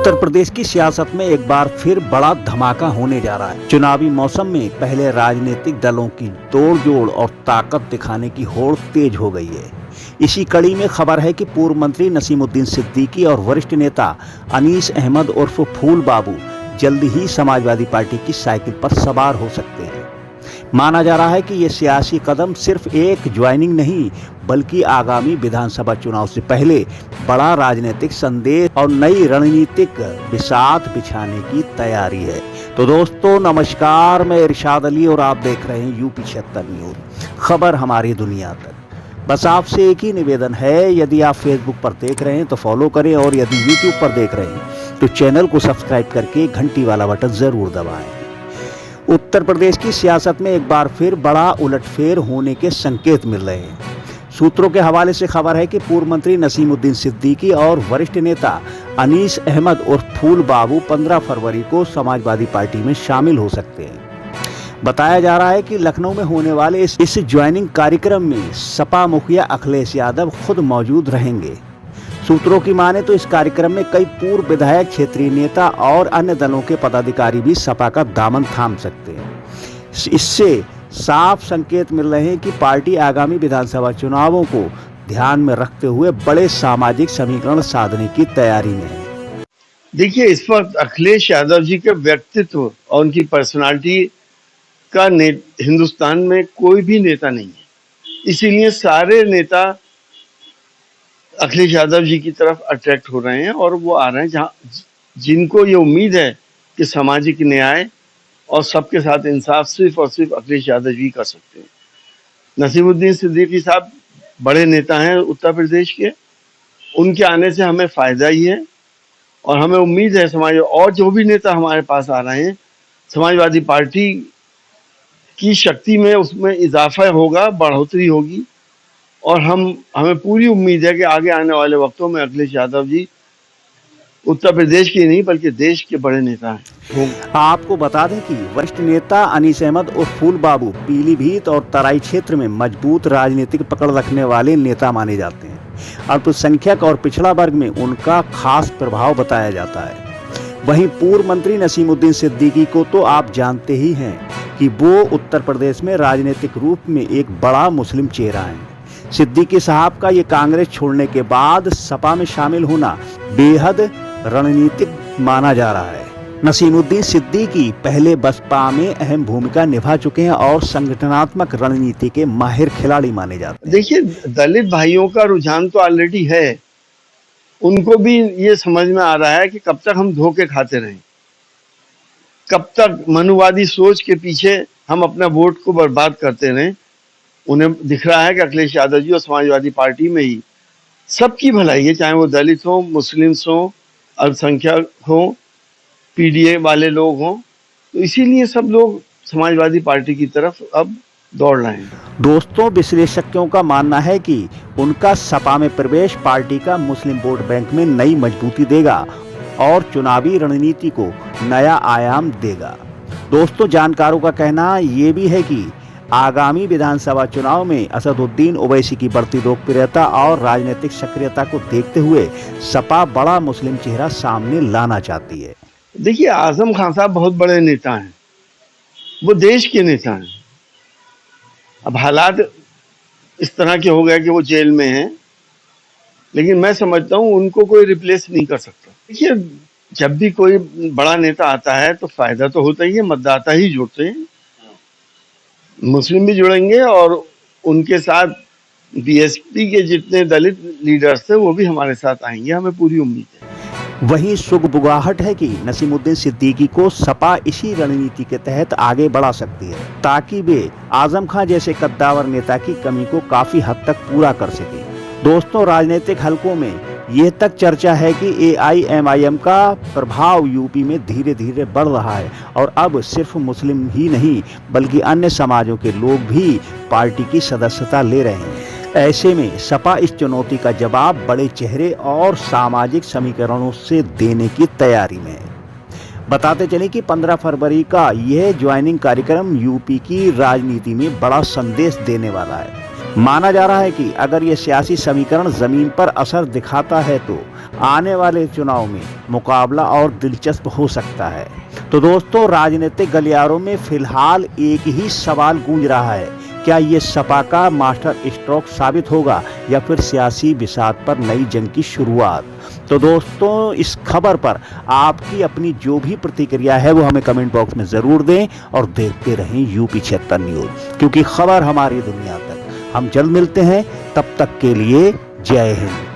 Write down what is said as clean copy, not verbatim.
उत्तर प्रदेश की सियासत में एक बार फिर बड़ा धमाका होने जा रहा है। चुनावी मौसम में पहले राजनीतिक दलों की तोड़जोड़ और ताकत दिखाने की होड़ तेज हो गई है। इसी कड़ी में खबर है कि पूर्व मंत्री नसीमुद्दीन सिद्दीकी और वरिष्ठ नेता अनीस अहमद उर्फ फूल बाबू जल्द ही समाजवादी पार्टी की साइकिल पर सवार हो सकते हैं। माना जा रहा है कि ये सियासी कदम सिर्फ एक ज्वाइनिंग नहीं बल्कि आगामी विधानसभा चुनाव से पहले बड़ा राजनीतिक संदेश और नई रणनीतिक बिसात बिछाने की तैयारी है। तो दोस्तों नमस्कार, मैं इरशाद अली और आप देख रहे हैं यूपी 76 न्यूज़, खबर हमारी दुनिया तक। बस आपसे एक ही निवेदन है, यदि आप फेसबुक पर देख रहे हैं तो फॉलो करें और यदि यूट्यूब पर देख रहे हैं तो चैनल को सब्सक्राइब करके घंटी वाला बटन जरूर दबाएं। उत्तर प्रदेश की सियासत में एक बार फिर बड़ा उलटफेर होने के संकेत मिल रहे हैं। सूत्रों के हवाले से खबर है कि पूर्व मंत्री नसीमुद्दीन सिद्दीकी और वरिष्ठ नेता अनीस अहमद उर्फ फूल बाबू 15 फरवरी को समाजवादी पार्टी में शामिल हो सकते हैं। बताया जा रहा है कि लखनऊ में होने वाले इस ज्वाइनिंग कार्यक्रम में सपा मुखिया अखिलेश यादव खुद मौजूद रहेंगे। सूत्रों की माने तो इस कार्यक्रम में कई पूर्व विधायक, क्षेत्रीय नेता और अन्य दलों के पदाधिकारी भी सपा का दामन थाम सकते हैं। इससे साफ संकेत मिल रहे हैं कि पार्टी आगामी विधानसभा चुनावों को ध्यान में रखते हुए बड़े सामाजिक समीकरण साधने की तैयारी में है। देखिए, इस वक्त अखिलेश यादव जी के व्यक्तित्व और उनकी पर्सनालिटी का हिंदुस्तान में कोई भी नेता नहीं है, इसीलिए सारे नेता अखिलेश यादव जी की तरफ अट्रैक्ट हो रहे हैं और वो आ रहे हैं जहां जिनको ये उम्मीद है कि सामाजिक न्याय और सबके साथ इंसाफ सिर्फ और सिर्फ अखिलेश यादव जी कर सकते हैं। नसीमुद्दीन सिद्दीकी साहब बड़े नेता हैं उत्तर प्रदेश के, उनके आने से हमें फायदा ही है और हमें उम्मीद है समाज और जो भी नेता हमारे पास आ रहे हैं, समाजवादी पार्टी की शक्ति में उसमें इजाफा होगा, बढ़ोतरी होगी और हमें पूरी उम्मीद है कि आगे आने वाले वक्तों में अखिलेश यादव जी उत्तर प्रदेश के नहीं बल्कि देश के बड़े नेता हैं। आपको बता दें कि वरिष्ठ नेता अनीस अहमद और फूल बाबू पीलीभीत और तराई क्षेत्र में मजबूत राजनीतिक पकड़ रखने वाले नेता माने जाते हैं। अल्पसंख्यक और पिछड़ा वर्ग में उनका खास प्रभाव बताया जाता है। वहीं पूर्व मंत्री नसीमुद्दीन सिद्दीकी को तो आप जानते ही हैं कि वो उत्तर प्रदेश में राजनीतिक रूप में एक बड़ा मुस्लिम चेहरा है। सिद्दीकी साहब का ये कांग्रेस छोड़ने के बाद सपा में शामिल होना बेहद रणनीतिक माना जा रहा है। नसीमुद्दीन सिद्दीकी पहले बसपा में अहम भूमिका निभा चुके हैं और संगठनात्मक रणनीति के माहिर खिलाड़ी माने जाते हैं। देखिए, दलित भाइयों का रुझान तो ऑलरेडी है, उनको भी ये समझ में आ रहा है कि कब तक हम धोखे खाते रहें, कब तक मनुवादी सोच के पीछे हम अपना वोट को बर्बाद करते रहें। उन्हें दिख रहा है कि अखिलेश यादव जी और समाजवादी पार्टी में ही सबकी भलाई है, चाहे वो दलित हो, मुस्लिम्स हो, अल्पसंख्यक हो, पीडीए वाले लोग हों, तो इसीलिए सब लोग समाजवादी पार्टी की तरफ अब दौड़ रहे हैं। दोस्तों, विश्लेषकों का मानना है कि उनका सपा में प्रवेश पार्टी का मुस्लिम वोट बैंक में नई मजबूती देगा और चुनावी रणनीति को नया आयाम देगा। दोस्तों, जानकारों का कहना ये भी है कि आगामी विधानसभा चुनाव में असदुद्दीन ओवैसी की बढ़ती लोकप्रियता और राजनीतिक सक्रियता को देखते हुए सपा बड़ा मुस्लिम चेहरा सामने लाना चाहती है। देखिए, आजम खान साहब बहुत बड़े नेता हैं, वो देश के नेता हैं। अब हालात इस तरह के हो गए कि वो जेल में हैं, लेकिन मैं समझता हूँ उनको कोई रिप्लेस नहीं कर सकता। देखिए, जब भी कोई बड़ा नेता आता है तो फायदा तो होता ही है, मतदाता ही जुड़ते हैं, मुस्लिम भी जुड़ेंगे और उनके साथ बीएसपी के जितने दलित लीडर्स थे वो भी हमारे साथ आएंगे, हमें पूरी उम्मीद है। वहीं सुगबुगाहट है कि नसीमुद्दीन सिद्दीकी को सपा इसी रणनीति के तहत आगे बढ़ा सकती है ताकि वे आजम खान जैसे कद्दावर नेता की कमी को काफी हद तक पूरा कर सके। दोस्तों, राजनीतिक हलकों में यह तक चर्चा है कि एआईएमआईएम का प्रभाव यूपी में धीरे धीरे बढ़ रहा है और अब सिर्फ मुस्लिम ही नहीं बल्कि अन्य समाजों के लोग भी पार्टी की सदस्यता ले रहे हैं। ऐसे में सपा इस चुनौती का जवाब बड़े चेहरे और सामाजिक समीकरणों से देने की तैयारी में है। बताते चलें कि 15 फरवरी का यह ज्वाइनिंग कार्यक्रम यूपी की राजनीति में बड़ा संदेश देने वाला है। माना जा रहा है कि अगर ये सियासी समीकरण जमीन पर असर दिखाता है तो आने वाले चुनाव में मुकाबला और दिलचस्प हो सकता है। तो दोस्तों, राजनीतिक गलियारों में फिलहाल एक ही सवाल गूंज रहा है, क्या ये सपा का मास्टर स्ट्रोक साबित होगा या फिर सियासी बिसात पर नई जंग की शुरुआत। तो दोस्तों, इस खबर पर आपकी अपनी जो भी प्रतिक्रिया है वो हमें कमेंट बॉक्स में ज़रूर दें और देखते रहें यूपी 76 न्यूज़, क्योंकि खबर हमारी दुनिया तक। हम जल्द मिलते हैं, तब तक के लिए जय हिंद।